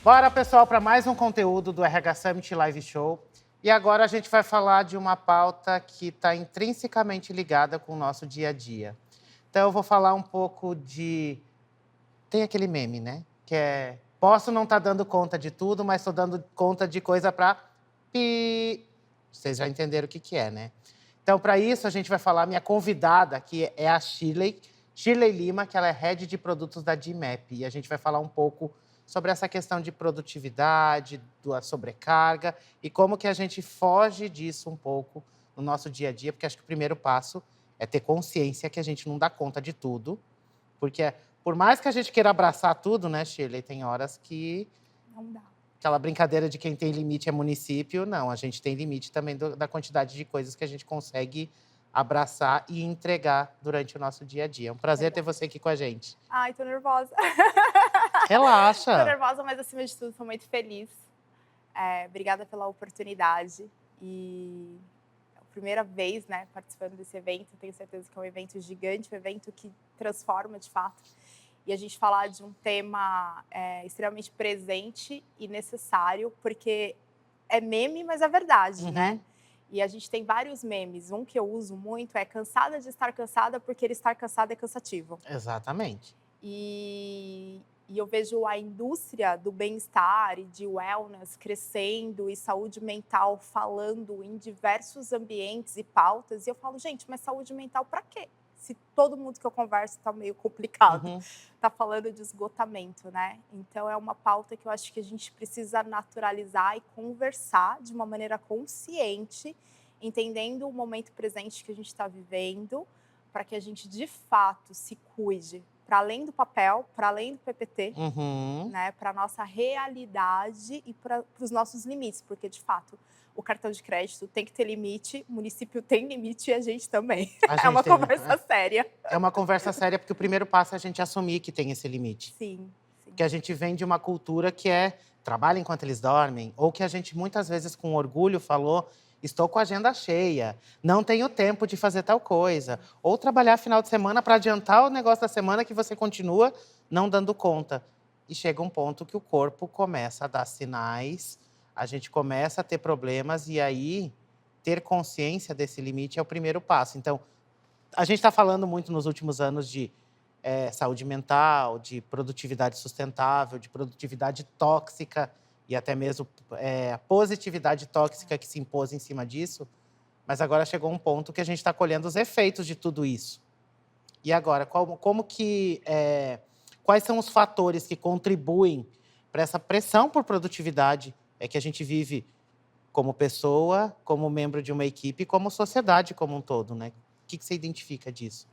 Bora, pessoal, para mais um conteúdo do RH Summit Live Show. E agora a gente vai falar de uma pauta que está intrinsecamente ligada com o nosso dia a dia. Então, eu vou falar um pouco de... Tem aquele meme, né? Que é... Posso não estar dando conta de tudo, mas estou dando conta de coisa para... Vocês já entenderam o que é, né? Então, para isso, a gente vai falar... Minha convidada, que é a Shirley Lima, que ela é Head de Produtos da DMAP. E a gente vai falar um pouco sobre essa questão de produtividade, da sobrecarga e como que a gente foge disso um pouco no nosso dia a dia, porque acho que o primeiro passo é ter consciência que a gente não dá conta de tudo, porque por mais que a gente queira abraçar tudo, né, Shirley, tem horas que... Não dá. Aquela brincadeira de quem tem limite é município, não, a gente tem limite também da quantidade de coisas que a gente consegue abraçar e entregar durante o nosso dia a dia. É um prazer ter você aqui com a gente. Ai, tô nervosa. Relaxa. Tô nervosa, mas acima de tudo, tô muito feliz. Obrigada pela oportunidade. E é a primeira vez, né, participando desse evento. Tenho certeza que é um evento gigante, um evento que transforma, de fato. E a gente falar de um tema extremamente presente e necessário, porque é meme, mas é verdade, né? E a gente tem vários memes. Um que eu uso muito é cansada de estar cansada porque ele estar cansado é cansativo. Exatamente. E eu vejo a indústria do bem-estar e de wellness crescendo e saúde mental falando em diversos ambientes e pautas. E eu falo, gente, mas saúde mental para quê? Se todo mundo que eu converso está meio complicado, está falando de esgotamento, né? Então, é uma pauta que eu acho que a gente precisa naturalizar e conversar de uma maneira consciente, entendendo o momento presente que a gente está vivendo, para que a gente, de fato, se cuide para além do papel, para além do PPT, né? Para a nossa realidade e para os nossos limites, porque, de fato, o cartão de crédito tem que ter limite, o município tem limite e a gente também. É uma conversa séria. É uma conversa séria, porque o primeiro passo é a gente assumir que tem esse limite. Sim. Porque a gente vem de uma cultura que é trabalha enquanto eles dormem, ou que a gente muitas vezes com orgulho falou, estou com a agenda cheia, não tenho tempo de fazer tal coisa. Ou trabalhar final de semana para adiantar o negócio da semana que você continua não dando conta. E chega um ponto que o corpo começa a dar sinais, a gente começa a ter problemas e aí ter consciência desse limite é o primeiro passo. Então, a gente está falando muito nos últimos anos de saúde mental, de produtividade sustentável, de produtividade tóxica e até mesmo positividade tóxica que se impôs em cima disso. Mas agora chegou um ponto que a gente está colhendo os efeitos de tudo isso. E agora, quais são os fatores que contribuem para essa pressão por produtividade que a gente vive como pessoa, como membro de uma equipe, como sociedade como um todo, né? O que você identifica disso?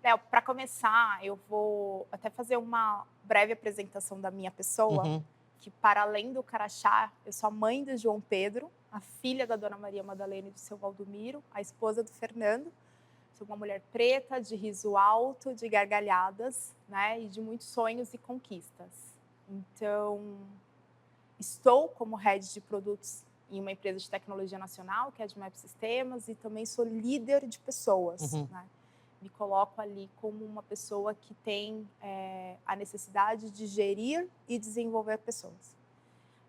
Léo, para começar, eu vou até fazer uma breve apresentação da minha pessoa, que para além do crachá, eu sou a mãe do João Pedro, a filha da Dona Maria Madalena e do seu Valdomiro, a esposa do Fernando. Sou uma mulher preta, de riso alto, de gargalhadas, né, e de muitos sonhos e conquistas. Então, estou como head de produtos em uma empresa de tecnologia nacional, que é a DMAP Sistemas, e também sou líder de pessoas, né? Me coloco ali como uma pessoa que tem a necessidade de gerir e desenvolver pessoas.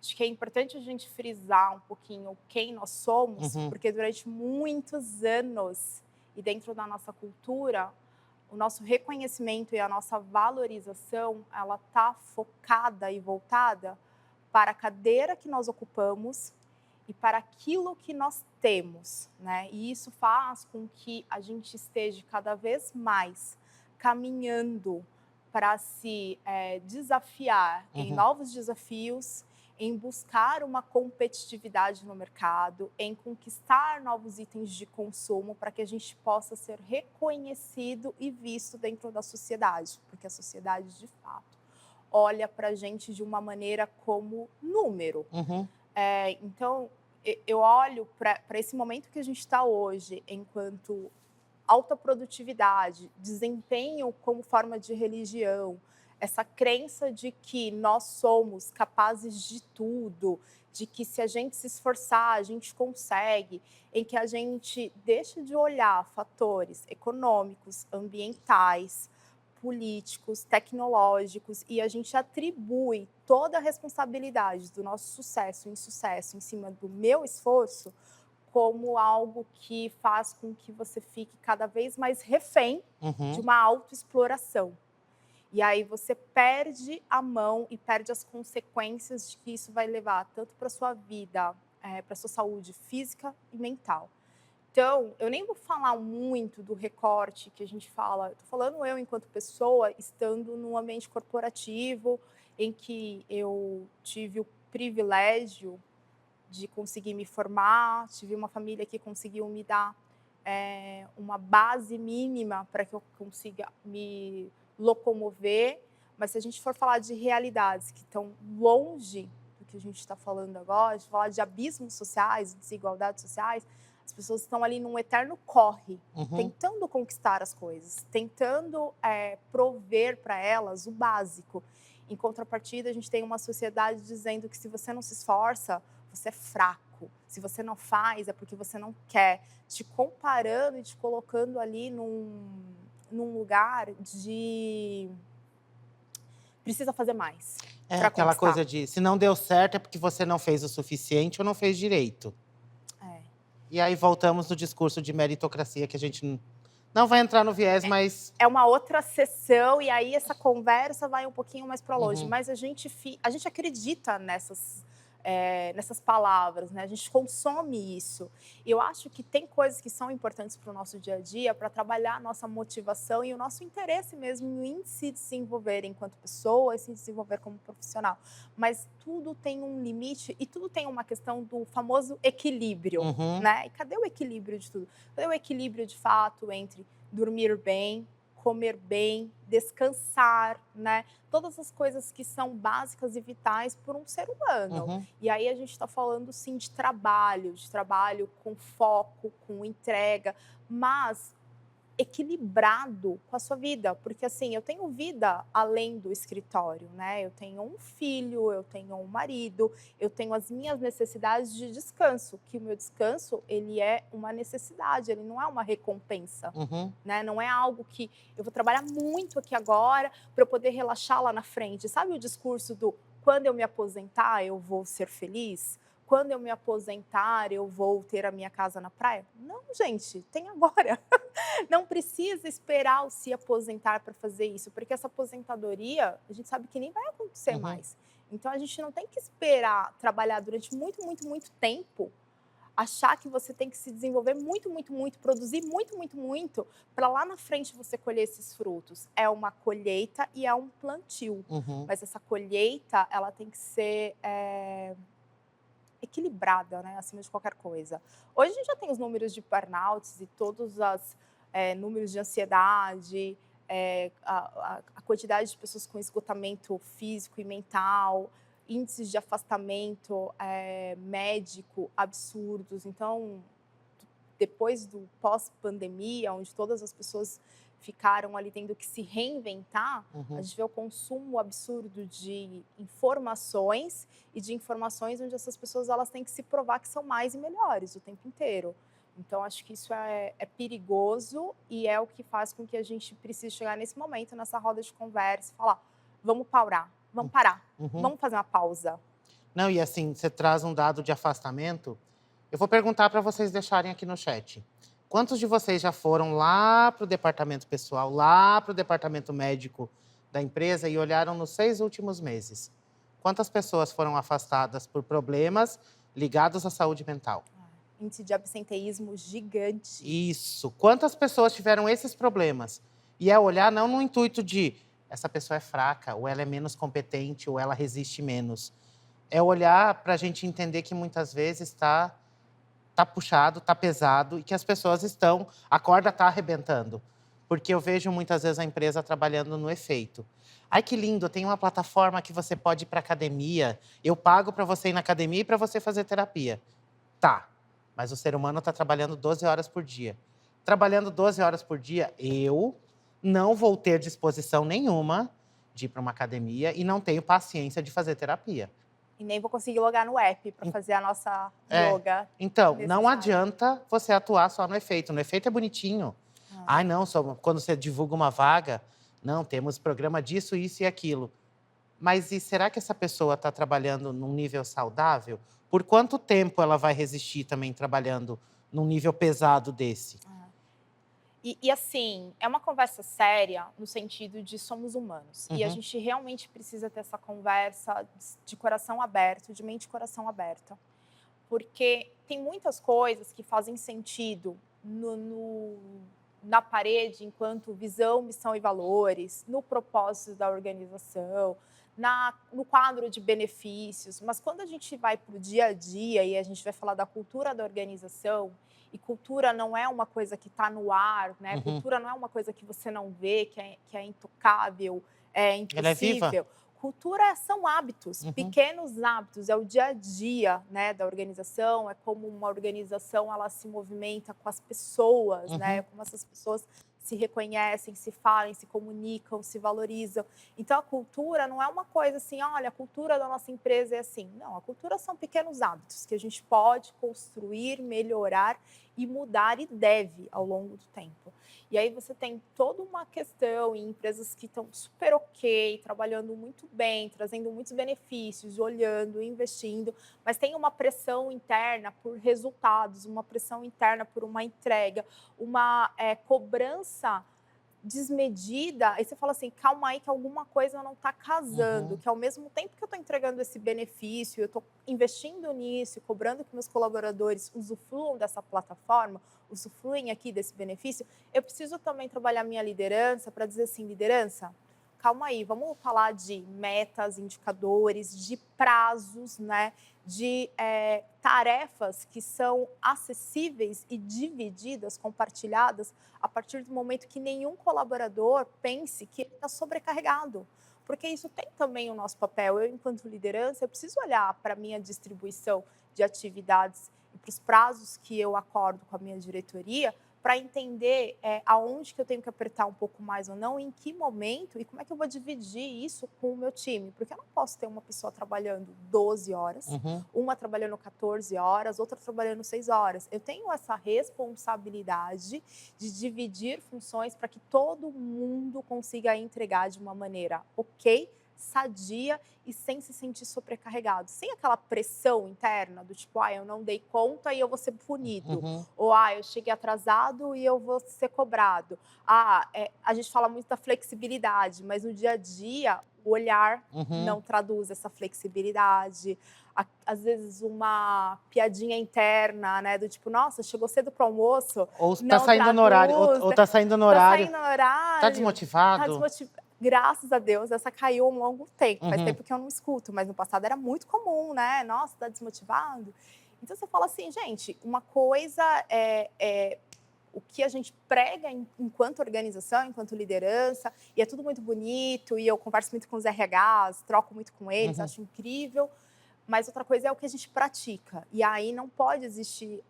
Acho que é importante a gente frisar um pouquinho quem nós somos, porque durante muitos anos, e dentro da nossa cultura, o nosso reconhecimento e a nossa valorização, ela está focada e voltada para a cadeira que nós ocupamos e para aquilo que nós temos, né? E isso faz com que a gente esteja cada vez mais caminhando para se desafiar em novos desafios, em buscar uma competitividade no mercado, em conquistar novos itens de consumo para que a gente possa ser reconhecido e visto dentro da sociedade, porque a sociedade, de fato, olha para a gente de uma maneira como número. Então, eu olho para esse momento que a gente está hoje, enquanto alta produtividade, desempenho como forma de religião, essa crença de que nós somos capazes de tudo, de que se a gente se esforçar, a gente consegue, em que a gente deixa de olhar fatores econômicos, ambientais, políticos, tecnológicos, e a gente atribui toda a responsabilidade do nosso sucesso e insucesso em cima do meu esforço como algo que faz com que você fique cada vez mais refém de uma autoexploração. E aí você perde a mão e perde as consequências de que isso vai levar tanto para a sua vida, para a sua saúde física e mental. Então, eu nem vou falar muito do recorte que a gente fala, estou falando eu enquanto pessoa, estando num ambiente corporativo, em que eu tive o privilégio de conseguir me formar, tive uma família que conseguiu me dar uma base mínima para que eu consiga me locomover, mas se a gente for falar de realidades que estão longe do que a gente está falando agora, de falar de abismos sociais, desigualdades sociais, as pessoas estão ali num eterno corre, tentando conquistar as coisas, tentando prover para elas o básico. Em contrapartida, a gente tem uma sociedade dizendo que se você não se esforça, você é fraco. Se você não faz, é porque você não quer. Te comparando e te colocando ali num lugar de precisa fazer mais. É aquela coisa de se não deu certo é porque você não fez o suficiente ou não fez direito. E aí voltamos no discurso de meritocracia, que a gente não vai entrar no viés, mas... É uma outra sessão, e aí essa conversa vai um pouquinho mais para longe. Mas a gente acredita nessas palavras, né? A gente consome isso. E eu acho que tem coisas que são importantes para o nosso dia a dia, para trabalhar a nossa motivação e o nosso interesse mesmo em se desenvolver enquanto pessoa e se desenvolver como profissional. Mas tudo tem um limite e tudo tem uma questão do famoso equilíbrio, né? E cadê o equilíbrio de tudo? Cadê o equilíbrio, de fato, entre dormir bem, comer bem, descansar, né? Todas as coisas que são básicas e vitais por um ser humano. E aí a gente está falando, sim, de trabalho com foco, com entrega, mas equilibrado com a sua vida, porque assim, eu tenho vida além do escritório, né? Eu tenho um filho, eu tenho um marido, eu tenho as minhas necessidades de descanso, que o meu descanso, ele é uma necessidade, ele não é uma recompensa, né? Não é algo que eu vou trabalhar muito aqui agora para eu poder relaxar lá na frente. Sabe o discurso do quando eu me aposentar, eu vou ser feliz? Quando eu me aposentar, eu vou ter a minha casa na praia? Não, gente, tem agora. Não precisa esperar o se aposentar para fazer isso, porque essa aposentadoria, a gente sabe que nem vai acontecer mais. Então, a gente não tem que esperar trabalhar durante muito, muito, muito tempo, achar que você tem que se desenvolver muito, muito, muito, produzir muito, muito, muito, para lá na frente você colher esses frutos. É uma colheita e é um plantio. Mas essa colheita, ela tem que ser equilibrada, né, acima de qualquer coisa. Hoje a gente já tem os números de burnouts e todos os números de ansiedade, a quantidade de pessoas com esgotamento físico e mental, índices de afastamento médico absurdos. Então, depois do pós-pandemia, onde todas as pessoas ficaram ali tendo que se reinventar, a gente vê o consumo absurdo de informações e de informações onde essas pessoas elas têm que se provar que são mais e melhores o tempo inteiro. Então, acho que isso é perigoso e é o que faz com que a gente precise chegar nesse momento, nessa roda de conversa e falar, vamos parar, vamos fazer uma pausa. Não, e assim, você traz um dado de afastamento, eu vou perguntar para vocês deixarem aqui no chat. Quantos de vocês já foram lá para o departamento pessoal, lá para o departamento médico da empresa e olharam nos 6 últimos meses? Quantas pessoas foram afastadas por problemas ligados à saúde mental? Índice de absenteísmo gigante. Isso. Quantas pessoas tiveram esses problemas? E é olhar não no intuito de essa pessoa é fraca, ou ela é menos competente, ou ela resiste menos. É olhar para a gente entender que muitas vezes tá puxado, tá pesado e que as pessoas a corda tá arrebentando. Porque eu vejo muitas vezes a empresa trabalhando no efeito. Ai, que lindo, tem uma plataforma que você pode ir para academia, eu pago para você ir na academia e para você fazer terapia. Tá, mas o ser humano está trabalhando 12 horas por dia. Trabalhando 12 horas por dia, eu não vou ter disposição nenhuma de ir para uma academia e não tenho paciência de fazer terapia. E nem vou conseguir logar no app para fazer a nossa yoga. Então, não adianta você atuar só no efeito. No efeito é bonitinho. Ai, não, só quando você divulga uma vaga. Não, temos programa disso, isso e aquilo. Mas e será que essa pessoa está trabalhando num nível saudável? Por quanto tempo ela vai resistir também trabalhando num nível pesado desse? E assim, é uma conversa séria no sentido de somos humanos. E a Uhum, gente realmente precisa ter essa conversa de coração aberto, de mente e coração aberta. Porque tem muitas coisas que fazem sentido na parede enquanto visão, missão e valores, no propósito da organização, no quadro de benefícios. Mas quando a gente vai para o dia a dia e a gente vai falar da cultura da organização, e cultura não é uma coisa que está no ar, né? uhum. Cultura não é uma coisa que você não vê, que é intocável, é Ela é viva? impossível. Cultura são hábitos, Uhum, pequenos hábitos, é o dia a dia, né, da organização, é como uma organização ela se movimenta com as pessoas, né, uhum. como essas pessoas se reconhecem, se falam, se comunicam, se valorizam. Então a cultura não é uma coisa assim, olha, a cultura da nossa empresa é assim. Não, a cultura são pequenos hábitos que a gente pode construir, melhorar e mudar e deve ao longo do tempo. E aí você tem toda uma questão em empresas que estão super ok, trabalhando muito bem, trazendo muitos benefícios, olhando, investindo, mas tem uma pressão interna por resultados, uma pressão interna por uma entrega, uma cobrança desmedida, aí você fala assim: "Calma aí que alguma coisa não está casando", Uhum. que ao mesmo tempo que eu estou entregando esse benefício, eu estou investindo nisso, cobrando que meus colaboradores usufruam dessa plataforma, usufruem aqui desse benefício, eu preciso também trabalhar minha liderança para dizer assim: "Liderança, calma aí, vamos falar de metas, indicadores, de prazos, né, de tarefas que são acessíveis e divididas, compartilhadas, a partir do momento que nenhum colaborador pense que ele está sobrecarregado. Porque isso tem também o nosso papel. Eu, enquanto liderança, eu preciso olhar para a minha distribuição de atividades e para os prazos que eu acordo com a minha diretoria para entender aonde que eu tenho que apertar um pouco mais ou não, em que momento e como é que eu vou dividir isso com o meu time. Porque eu não posso ter uma pessoa trabalhando 12 horas, Uhum. uma trabalhando 14 horas, outra trabalhando 6 horas. Eu tenho essa responsabilidade de dividir funções para que todo mundo consiga entregar de uma maneira ok, sadia e sem se sentir sobrecarregado. Sem aquela pressão interna do tipo, eu não dei conta e eu vou ser punido. Uhum, Ou, eu cheguei atrasado e eu vou ser cobrado. A gente fala muito da flexibilidade, mas no dia a dia, o olhar uhum. não traduz essa flexibilidade. Às vezes, uma piadinha interna, né? Do tipo, nossa, chegou cedo para o almoço, Ou tá não saindo no horário, traduz, ou tá saindo no tá horário, saindo no tá horário, tá desmotivado? desmotivado. Graças a Deus, essa caiu há um longo tempo. Faz Uhum, tempo que eu não escuto, mas no passado era muito comum, né? Nossa, tá desmotivado. Então você fala assim, gente, uma coisa é o que a gente prega enquanto organização, enquanto liderança, e é tudo muito bonito, e eu converso muito com os RHs, troco muito com eles, uhum. acho incrível, mas outra coisa é o que a gente pratica. E aí não pode existir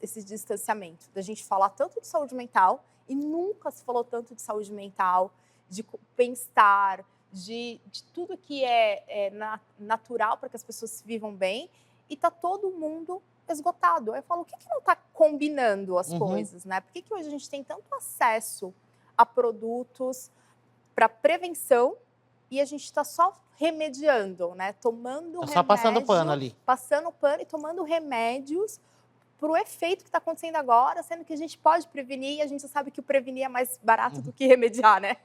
esse distanciamento da gente falar tanto de saúde mental, e nunca se falou tanto de saúde mental, de bem-estar, de tudo que natural para que as pessoas se vivam bem, e tá todo mundo esgotado. Aí eu falo, o que não está combinando as Uhum. coisas, né? Por que hoje a gente tem tanto acesso a produtos para prevenção e a gente está só remediando, né? Tomando Tá só passando pano remédio, ali. passando pano e tomando remédios para o efeito que está acontecendo agora, sendo que a gente pode prevenir e a gente sabe que o prevenir é mais barato do Uhum. que remediar, né?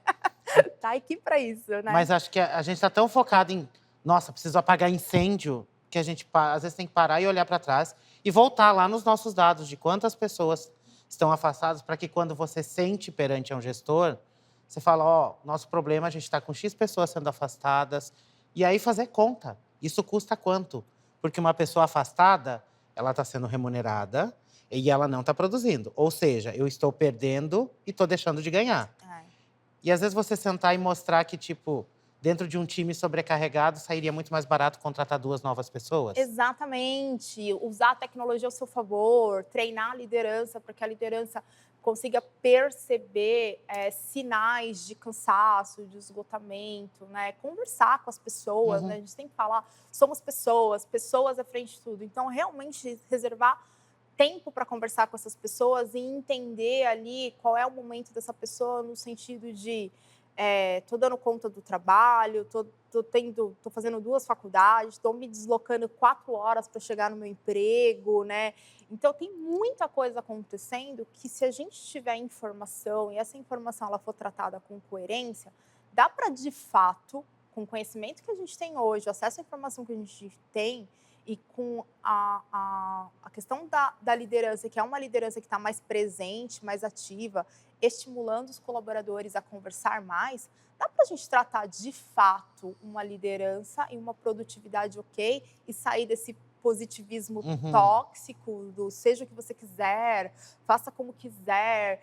Tá aqui para isso, né? Mas acho que a gente tá tão focado em, nossa, preciso apagar incêndio, que a gente às vezes tem que parar e olhar para trás e voltar lá nos nossos dados de quantas pessoas estão afastadas, para que quando você sente perante um gestor, você fala, ó, nosso problema, a gente está com X pessoas sendo afastadas, e aí fazer conta. Isso custa quanto? Porque uma pessoa afastada, ela está sendo remunerada e ela não está produzindo. Ou seja, eu estou perdendo e estou deixando de ganhar. É. E às vezes você sentar e mostrar que, tipo, dentro de um time sobrecarregado, sairia muito mais barato contratar 2 novas pessoas? Exatamente, usar a tecnologia ao seu favor, treinar a liderança para que a liderança consiga perceber sinais de cansaço, de esgotamento, né? Conversar com as pessoas, né? Uhum, A gente tem que falar, somos pessoas, pessoas à frente de tudo. Então, realmente reservar tempo para conversar com essas pessoas e entender ali qual é o momento dessa pessoa no sentido de tô dando conta do trabalho, tô fazendo 2 faculdades, estou me deslocando 4 horas para chegar no meu emprego, né? Então, tem muita coisa acontecendo que, se a gente tiver informação e essa informação ela for tratada com coerência, dá para, de fato, com o conhecimento que a gente tem hoje, o acesso à informação que a gente tem e com a questão da liderança, que é uma liderança que está mais presente, mais ativa, estimulando os colaboradores a conversar mais, dá para a gente tratar de fato uma liderança e uma produtividade ok e sair desse positivismo tóxico do seja o que você quiser, faça como quiser,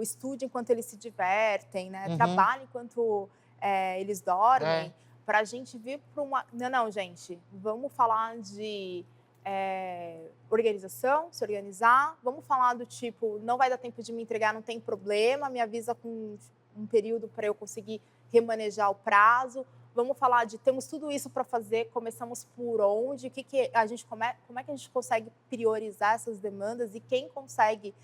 estude enquanto eles se divertem, né? Trabalhe enquanto eles dormem, para a gente vir para uma... Não, gente, vamos falar de organização, se organizar, vamos falar do tipo, não vai dar tempo de me entregar, não tem problema, me avisa com um período para eu conseguir remanejar o prazo. Vamos falar de temos tudo isso para fazer, começamos por onde, como é que a gente consegue priorizar essas demandas e quem consegue,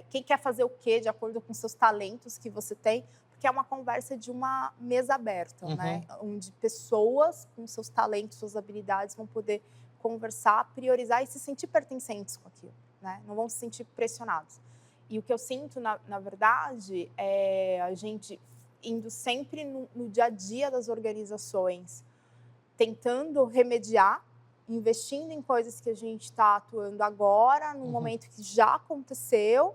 quem quer fazer o quê de acordo com seus talentos que você tem, porque é uma conversa de uma mesa aberta, né? Onde pessoas com seus talentos, suas habilidades vão poder conversar, priorizar e se sentir pertencentes com aquilo, né? Não vão se sentir pressionados. E o que eu sinto, na verdade, é a gente indo sempre no dia a dia das organizações, tentando remediar, investindo em coisas que a gente está atuando agora, num momento que já aconteceu,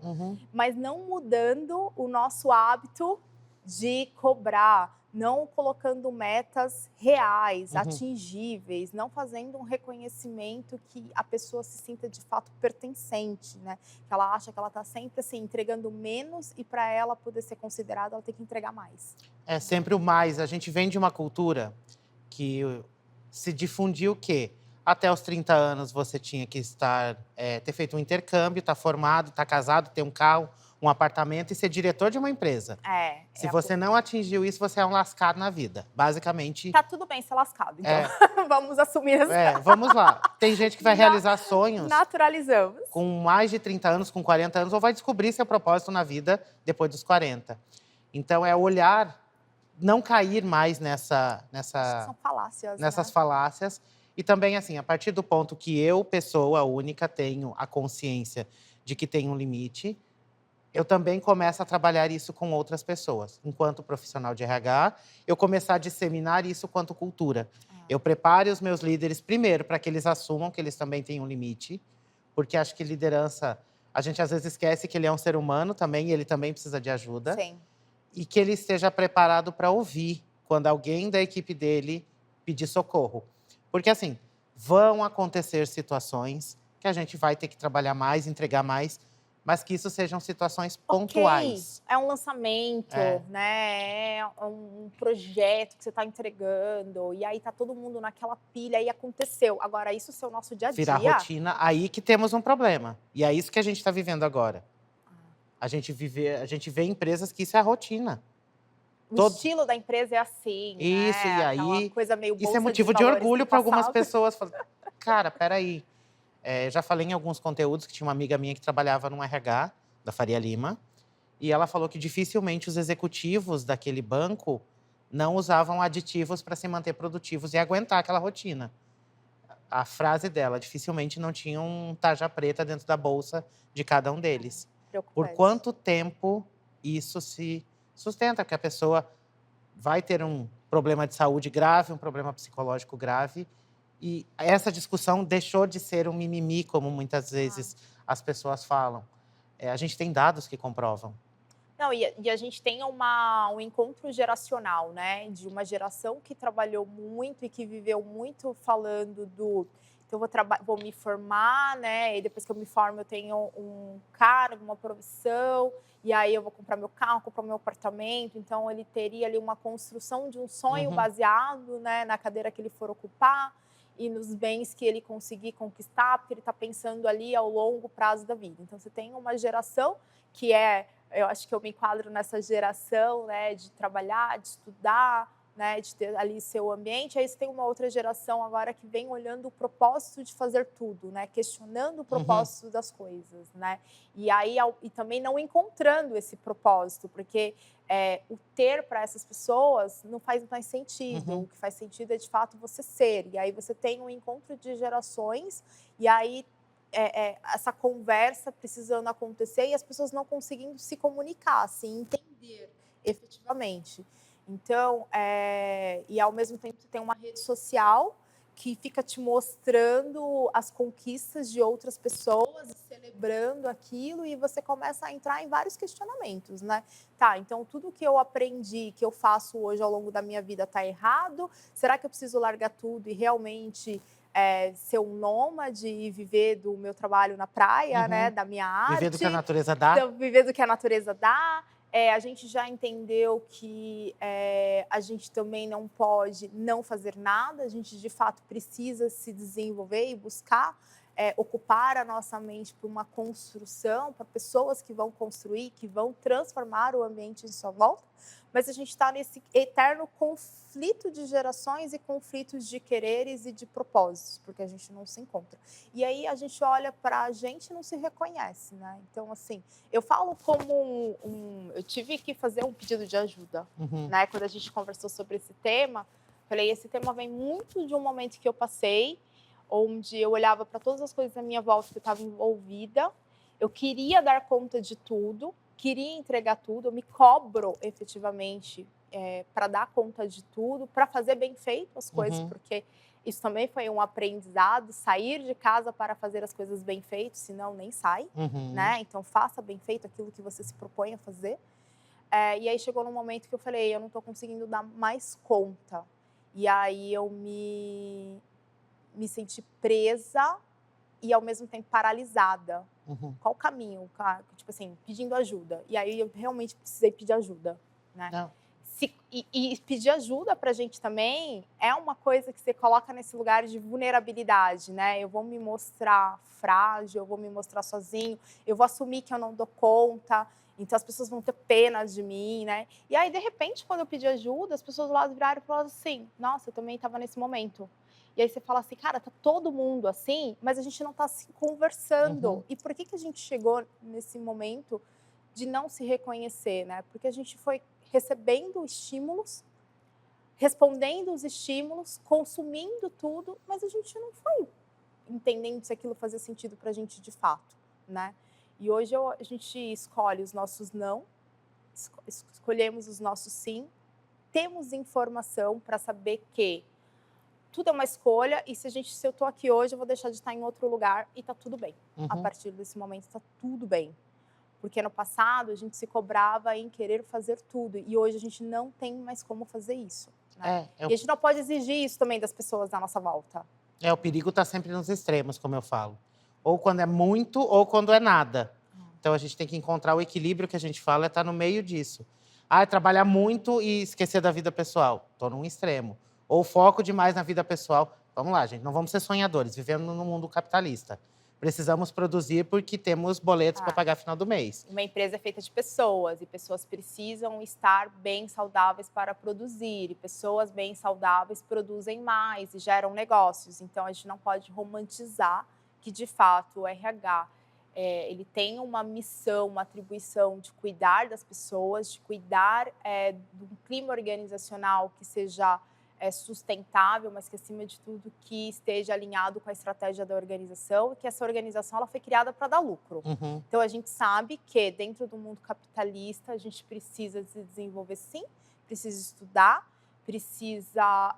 mas não mudando o nosso hábito de cobrar, não colocando metas reais, atingíveis, não fazendo um reconhecimento que a pessoa se sinta de fato pertencente, né? Que ela acha que ela está sempre assim, entregando menos e para ela poder ser considerada, ela tem que entregar mais. É sempre o mais. A gente vem de uma cultura que se difundiu o quê? Até os 30 anos você tinha que ter feito um intercâmbio, estar formado, estar casado, ter um carro, um apartamento e ser diretor de uma empresa. Se você não atingiu isso, você é um lascado na vida. Basicamente... Tá tudo bem ser lascado, então. Vamos assumir essa... Vamos lá. Tem gente que vai realizar sonhos... Naturalizamos. Com mais de 30 anos, com 40 anos, ou vai descobrir seu propósito na vida depois dos 40. Então, é olhar, não cair mais São falácias, nessas né? falácias. E também, assim, a partir do ponto que eu, pessoa única, tenho a consciência de que tem um limite, eu também começo a trabalhar isso com outras pessoas. Enquanto profissional de RH, eu começar a disseminar isso quanto cultura. Eu prepare os meus líderes, primeiro, para que eles assumam que eles também têm um limite, porque acho que liderança, a gente às vezes esquece que ele é um ser humano também, e ele também precisa de ajuda. Sim. E que ele esteja preparado para ouvir quando alguém da equipe dele pedir socorro. Porque, assim, vão acontecer situações que a gente vai ter que trabalhar mais, entregar mais, mas que isso sejam situações pontuais. É um lançamento, né? É um projeto que você está entregando, e aí tá todo mundo naquela pilha e aconteceu. Agora, isso ser o nosso dia a dia. Virar rotina, aí que temos um problema. E é isso que a gente está vivendo agora. A gente vê empresas que isso é a rotina. O estilo da empresa é assim, isso, né? e Aquela aí, coisa meio isso é bolsa motivo de valores orgulho do para algumas passado. pessoas. Cara, peraí. Já falei em alguns conteúdos que tinha uma amiga minha que trabalhava no RH da Faria Lima. E ela falou que dificilmente os executivos daquele banco não usavam aditivos para se manter produtivos e aguentar aquela rotina. A frase dela, dificilmente não tinha um tarja preta dentro da bolsa de cada um deles. Por quanto tempo isso se sustenta? Porque a pessoa vai ter um problema de saúde grave, um problema psicológico grave. E essa discussão deixou de ser um mimimi, como muitas vezes as pessoas falam. A gente tem dados que comprovam. Não, e a gente tem um encontro geracional, né? De uma geração que trabalhou muito e que viveu muito falando do... Então, vou me formar, né? E depois que eu me formo, eu tenho um cargo, uma profissão. E aí, eu vou comprar meu carro, comprar meu apartamento. Então, ele teria ali uma construção de um sonho baseado, né, na cadeira que ele for ocupar e nos bens que ele conseguir conquistar, porque ele está pensando ali ao longo prazo da vida. Então, você tem uma geração que eu acho que eu me enquadro nessa geração, né, de trabalhar, de estudar, né, de ter ali seu ambiente. Aí você tem uma outra geração agora que vem olhando o propósito de fazer tudo, né, questionando o propósito das coisas, né, e aí e também não encontrando esse propósito, porque o ter para essas pessoas não faz mais sentido. O que faz sentido é de fato você ser. E aí você tem um encontro de gerações e aí essa conversa precisando acontecer e as pessoas não conseguindo se comunicar, se entender efetivamente. Então, e ao mesmo tempo você tem uma rede social que fica te mostrando as conquistas de outras pessoas, celebrando aquilo, e você começa a entrar em vários questionamentos, né? Tá, então tudo que eu aprendi, que eu faço hoje ao longo da minha vida está errado? Será que eu preciso largar tudo e realmente ser um nômade e viver do meu trabalho na praia, né, da minha arte? Viver do que a natureza dá. Então, viver do que a natureza dá. A gente já entendeu que a gente também não pode não fazer nada, a gente de fato precisa se desenvolver e buscar ocupar a nossa mente para uma construção, para pessoas que vão construir, que vão transformar o ambiente em sua volta, mas a gente está nesse eterno conflito de gerações e conflitos de quereres e de propósitos, porque a gente não se encontra. E aí a gente olha para a gente e não se reconhece, né? Então, assim, eu falo como eu tive que fazer um pedido de ajuda, né? Quando a gente conversou sobre esse tema, falei, esse tema vem muito de um momento que eu passei, onde eu olhava para todas as coisas à minha volta que eu estava envolvida, eu queria dar conta de tudo, queria entregar tudo, eu me cobro efetivamente para dar conta de tudo, para fazer bem feito as coisas, porque isso também foi um aprendizado, sair de casa para fazer as coisas bem feitas, senão nem sai, né? Então faça bem feito aquilo que você se propõe a fazer. E aí chegou num momento que eu falei, eu não estou conseguindo dar mais conta. E aí eu me senti presa e ao mesmo tempo paralisada. Qual o caminho? Tipo assim, pedindo ajuda. E aí eu realmente precisei pedir ajuda, né? E pedir ajuda pra gente também é uma coisa que você coloca nesse lugar de vulnerabilidade, né? Eu vou me mostrar frágil, eu vou me mostrar sozinho, eu vou assumir que eu não dou conta, então as pessoas vão ter pena de mim, né? E aí, de repente, quando eu pedi ajuda, as pessoas lá viraram e falaram assim, nossa, eu também estava nesse momento. E aí você fala assim, cara, tá todo mundo assim, mas a gente não tá se conversando. E por que a gente chegou nesse momento de não se reconhecer, né? Porque a gente foi recebendo estímulos, respondendo os estímulos, consumindo tudo, mas a gente não foi entendendo se aquilo fazia sentido pra gente de fato, né? E hoje a gente escolhe os nossos não, escolhemos os nossos sim, temos informação para saber que tudo é uma escolha e se eu tô aqui hoje, eu vou deixar de estar em outro lugar e tá tudo bem. A partir desse momento tá tudo bem. Porque no passado a gente se cobrava em querer fazer tudo e hoje a gente não tem mais como fazer isso, né? E a gente não pode exigir isso também das pessoas à nossa volta. O perigo tá sempre nos extremos, como eu falo. Ou quando é muito ou quando é nada. Então a gente tem que encontrar o equilíbrio que a gente fala, tá no meio disso. Trabalhar muito e esquecer da vida pessoal. Tô num extremo. Ou foco demais na vida pessoal. Vamos lá, gente, não vamos ser sonhadores, vivemos num mundo capitalista. Precisamos produzir porque temos boletos para pagar no final do mês. Uma empresa é feita de pessoas e pessoas precisam estar bem saudáveis para produzir. E pessoas bem saudáveis produzem mais e geram negócios. Então, a gente não pode romantizar que, de fato, o RH ele tem uma missão, uma atribuição de cuidar das pessoas, de cuidar de um clima organizacional que seja sustentável, mas que, acima de tudo, que esteja alinhado com a estratégia da organização e que essa organização ela foi criada para dar lucro. Então, a gente sabe que, dentro do mundo capitalista, a gente precisa se desenvolver, sim, precisa estudar, precisa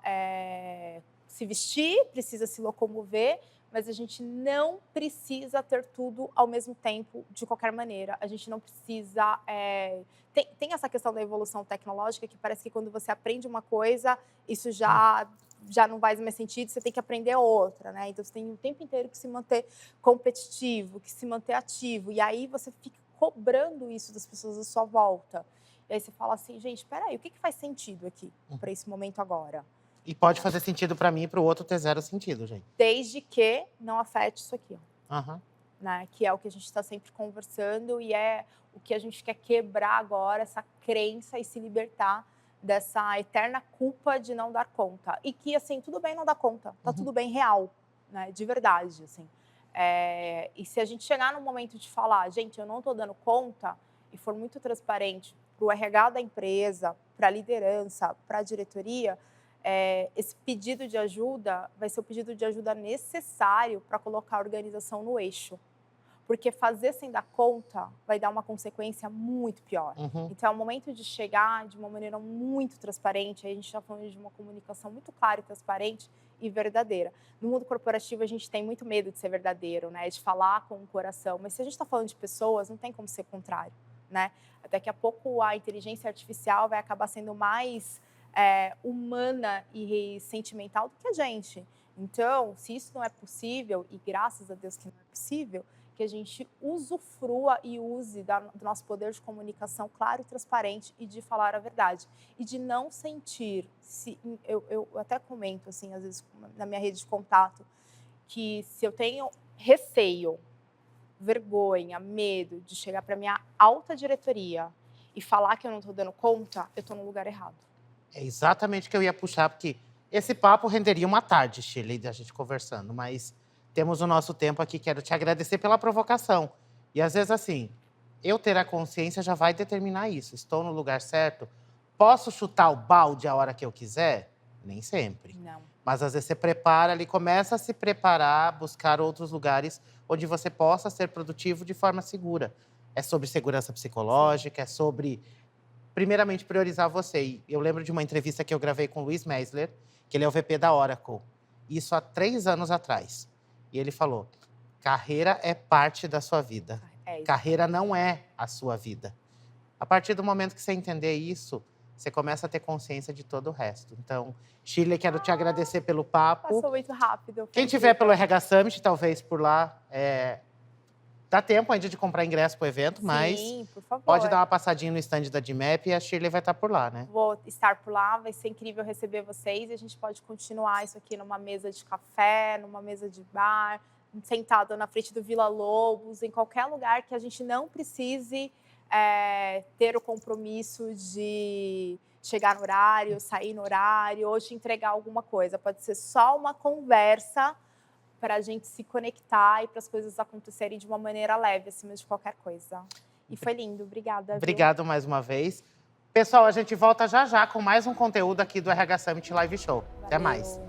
se vestir, precisa se locomover, mas a gente não precisa ter tudo ao mesmo tempo, de qualquer maneira. A gente não precisa... Tem essa questão da evolução tecnológica, que parece que quando você aprende uma coisa, isso já não faz mais sentido, você tem que aprender outra, né? Então, você tem o tempo inteiro que se manter competitivo, que se manter ativo. E aí, você fica cobrando isso das pessoas à sua volta. E aí, você fala assim, gente, espera aí, o que faz sentido aqui, para esse momento agora? E pode fazer sentido para mim e para o outro ter zero sentido, gente. Desde que não afete isso aqui, ó. Né? Que é o que a gente está sempre conversando e é o que a gente quer quebrar agora, essa crença e se libertar dessa eterna culpa de não dar conta. E que, assim, tudo bem não dar conta, tá tudo bem real, né? De verdade, assim. E se a gente chegar no momento de falar, gente, eu não estou dando conta, e for muito transparente para o RH da empresa, para a liderança, para a diretoria, esse pedido de ajuda vai ser o pedido de ajuda necessário para colocar a organização no eixo. Porque fazer sem dar conta vai dar uma consequência muito pior. Então, é o momento de chegar de uma maneira muito transparente. A gente está falando de uma comunicação muito clara e transparente e verdadeira. No mundo corporativo, a gente tem muito medo de ser verdadeiro, né? De falar com o coração. Mas se a gente está falando de pessoas, não tem como ser contrário, né? Daqui a pouco, a inteligência artificial vai acabar sendo mais humana e sentimental do que a gente. Então, se isso não é possível, e graças a Deus que não é possível, que a gente usufrua e use do nosso poder de comunicação claro e transparente e de falar a verdade. E de não sentir, eu até comento, assim, às vezes, na minha rede de contato, que se eu tenho receio, vergonha, medo de chegar para minha alta diretoria e falar que eu não estou dando conta, eu estou no lugar errado. É exatamente o que eu ia puxar, porque esse papo renderia uma tarde, Shirley, da gente conversando, mas temos o nosso tempo aqui. Quero te agradecer pela provocação. E às vezes, assim, eu ter a consciência já vai determinar isso. Estou no lugar certo? Posso chutar o balde a hora que eu quiser? Nem sempre. Não. Mas às vezes você prepara ali, começa a se preparar, buscar outros lugares onde você possa ser produtivo de forma segura. É sobre segurança psicológica, é sobre, primeiramente, priorizar você. E eu lembro de uma entrevista que eu gravei com o Luiz Meisler, que ele é o VP da Oracle. Isso há 3 anos atrás. E ele falou, carreira é parte da sua vida. Carreira não é a sua vida. A partir do momento que você entender isso, você começa a ter consciência de todo o resto. Então, Shirley, quero te agradecer pelo papo. Passou muito rápido. Quem tiver pelo RH Summit, talvez por lá, dá tempo ainda de comprar ingresso para o evento, mas sim, por favor, pode dar uma passadinha no stand da DMAP e a Shirley vai estar por lá, né? Vou estar por lá, vai ser incrível receber vocês e a gente pode continuar isso aqui numa mesa de café, numa mesa de bar, sentado na frente do Vila Lobos, em qualquer lugar que a gente não precise ter o compromisso de chegar no horário, sair no horário ou te entregar alguma coisa. Pode ser só uma conversa para a gente se conectar e para as coisas acontecerem de uma maneira leve, acima de qualquer coisa. E foi lindo, obrigada. Obrigado mais uma vez. Pessoal, a gente volta já já com mais um conteúdo aqui do RH Summit Live Show. Até mais.